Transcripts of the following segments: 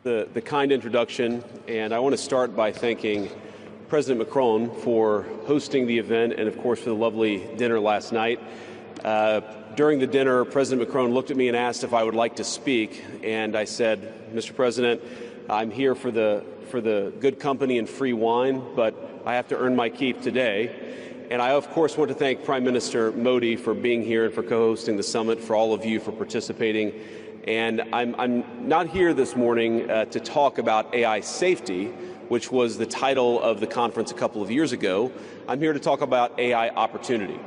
the kind introduction, and I want to start by thanking President Macron for hosting the event and, of course, for the lovely dinner last night. During the dinner, President Macron looked at me and asked if I would like to speak, and I said, Mr. President, I'm here for the good company and free wine, but I have to earn my keep today. And I, of course, want to thank Prime Minister Modi for being here and for co-hosting the summit, for all of you for participating. And I'm not here this morning to talk about AI safety, which was the title of the conference a couple of years ago. I'm here to talk about AI opportunity.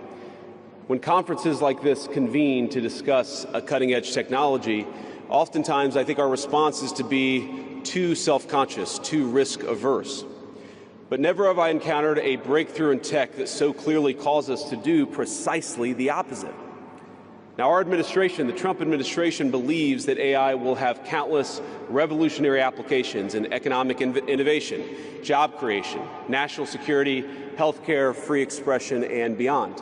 When conferences like this convene to discuss a cutting-edge technology, oftentimes I think our response is to be too self-conscious, too risk-averse. But never have I encountered a breakthrough in tech that so clearly calls us to do precisely the opposite. Now, our administration, the Trump administration, believes that AI will have countless revolutionary applications in economic innovation, job creation, national security, healthcare, free expression, and beyond.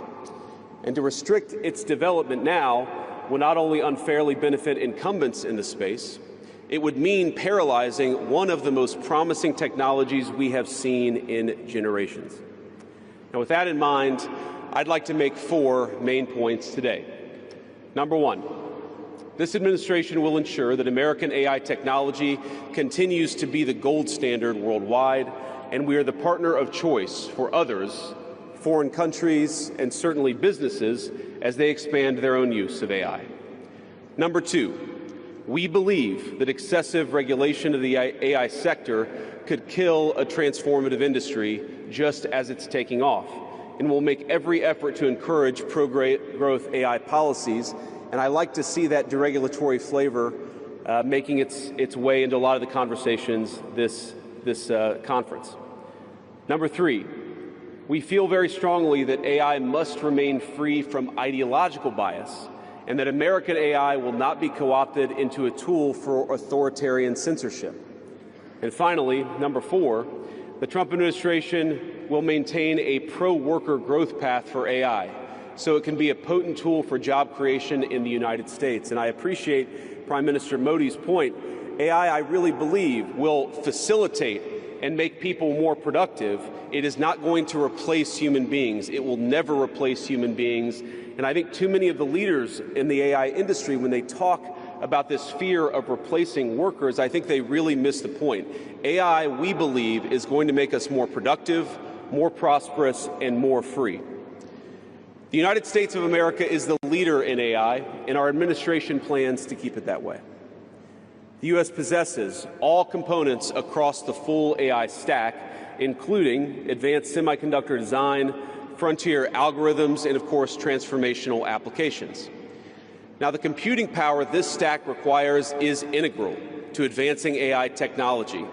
And to restrict its development now will not only unfairly benefit incumbents in the space, it would mean paralyzing one of the most promising technologies we have seen in generations. Now, with that in mind, I'd like to make 4 main points today. Number 1, this administration will ensure that American AI technology continues to be the gold standard worldwide, and we are the partner of choice for others, foreign countries, and certainly businesses as they expand their own use of AI. Number 2, we believe that excessive regulation of the AI sector could kill a transformative industry just as it's taking off, and will make every effort to encourage pro-growth AI policies. And I like to see that deregulatory flavor making its way into a lot of the conversations this conference. Number 3, we feel very strongly that AI must remain free from ideological bias, and that American AI will not be co-opted into a tool for authoritarian censorship. And finally, number 4, the Trump administration will maintain a pro-worker growth path for AI, so it can be a potent tool for job creation in the United States. And I appreciate Prime Minister Modi's point. AI, I really believe, will facilitate and make people more productive. It is not going to replace human beings. It will never replace human beings. And I think too many of the leaders in the AI industry, when they talk about this fear of replacing workers, I think they really miss the point. AI, we believe, is going to make us more productive, more prosperous, and more free. The United States of America is the leader in AI, and our administration plans to keep it that way. The U.S. possesses all components across the full AI stack, including advanced semiconductor design, frontier algorithms, and, of course, transformational applications. Now, the computing power this stack requires is integral to advancing AI technology.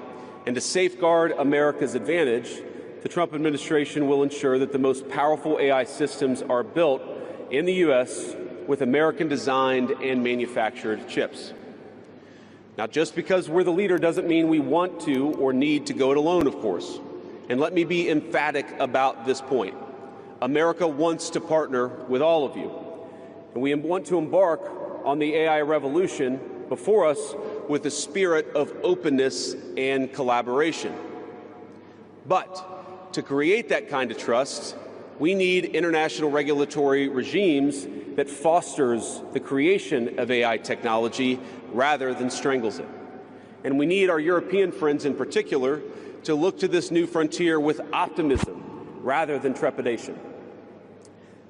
And to safeguard America's advantage, the Trump administration will ensure that the most powerful AI systems are built in the U.S. with American-designed and manufactured chips. Now, just because we're the leader doesn't mean we want to or need to go it alone, of course. And let me be emphatic about this point. America wants to partner with all of you. And we want to embark on the AI revolution before us with a spirit of openness and collaboration. But to create that kind of trust, we need international regulatory regimes that fosters the creation of AI technology rather than strangles it. And we need our European friends in particular to look to this new frontier with optimism rather than trepidation.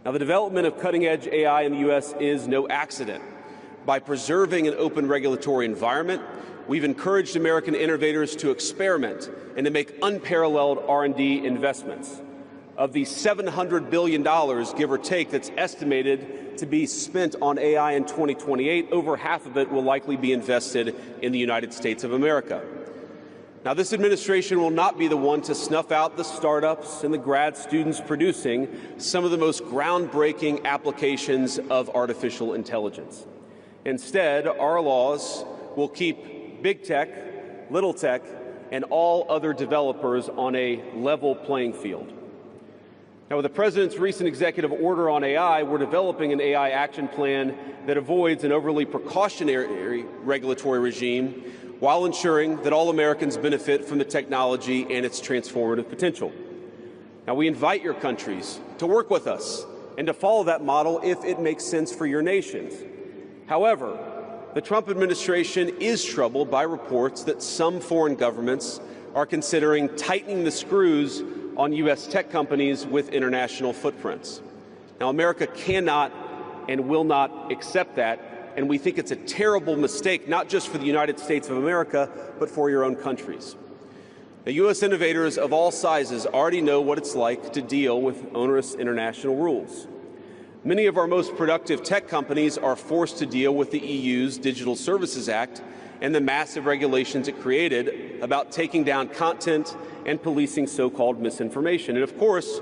Now, the development of cutting-edge AI in the U.S. is no accident. By preserving an open regulatory environment, we've encouraged American innovators to experiment and to make unparalleled R&D investments. Of the $700 billion, give or take, that's estimated to be spent on AI in 2028, over half of it will likely be invested in the United States of America. Now, this administration will not be the one to snuff out the startups and the grad students producing some of the most groundbreaking applications of artificial intelligence. Instead, our laws will keep big tech, little tech, and all other developers on a level playing field. Now, with the President's recent executive order on AI, we're developing an AI action plan that avoids an overly precautionary regulatory regime while ensuring that all Americans benefit from the technology and its transformative potential. Now, we invite your countries to work with us and to follow that model if it makes sense for your nations. However, the Trump administration is troubled by reports that some foreign governments are considering tightening the screws on U.S. tech companies with international footprints. Now, America cannot and will not accept that, and we think it's a terrible mistake, not just for the United States of America, but for your own countries. The U.S. innovators of all sizes already know what it's like to deal with onerous international rules. Many of our most productive tech companies are forced to deal with the EU's Digital Services Act and the massive regulations it created about taking down content and policing so-called misinformation. And of course,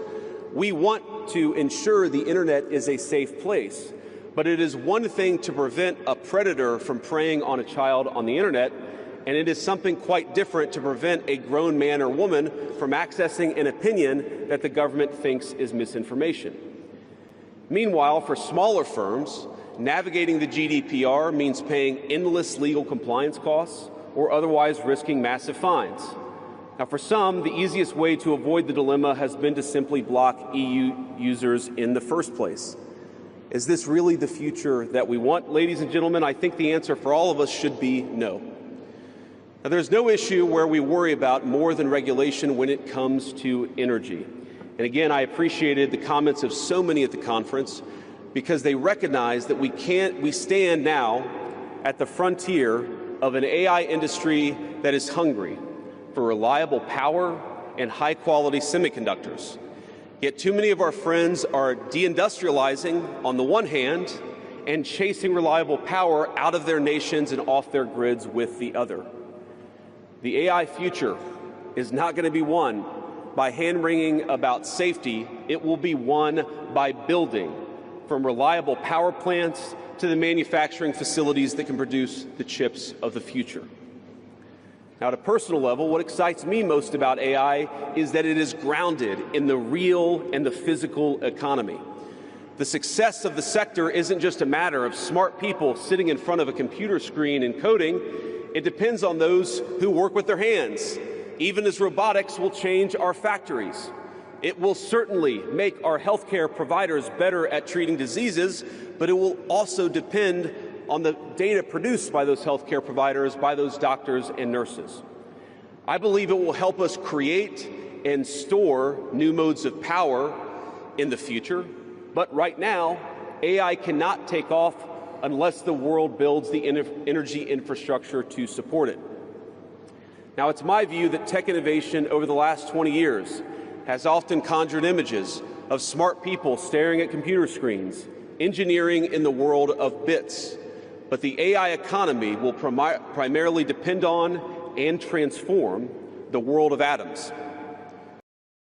we want to ensure the internet is a safe place, but it is one thing to prevent a predator from preying on a child on the internet, and it is something quite different to prevent a grown man or woman from accessing an opinion that the government thinks is misinformation. Meanwhile, for smaller firms, navigating the GDPR means paying endless legal compliance costs or otherwise risking massive fines. Now, for some, the easiest way to avoid the dilemma has been to simply block EU users in the first place. Is this really the future that we want? Ladies and gentlemen, I think the answer for all of us should be no. Now, there's no issue where we worry about more than regulation when it comes to energy. And again, I appreciated the comments of so many at the conference because they recognize that we stand now at the frontier of an AI industry that is hungry for reliable power and high-quality semiconductors. Yet too many of our friends are deindustrializing on the one hand and chasing reliable power out of their nations and off their grids with the other. The AI future is not going to be won by hand-wringing about safety. It will be won by building, from reliable power plants to the manufacturing facilities that can produce the chips of the future. Now, at a personal level, what excites me most about AI is that it is grounded in the real and the physical economy. The success of the sector isn't just a matter of smart people sitting in front of a computer screen and coding. It depends on those who work with their hands, even as robotics will change our factories. It will certainly make our healthcare providers better at treating diseases, but it will also depend on the data produced by those healthcare providers, by those doctors and nurses. I believe it will help us create and store new modes of power in the future, but right now, AI cannot take off unless the world builds the energy infrastructure to support it. Now, it's my view that tech innovation over the last 20 years has often conjured images of smart people staring at computer screens, engineering in the world of bits. But the AI economy will primarily depend on and transform the world of atoms.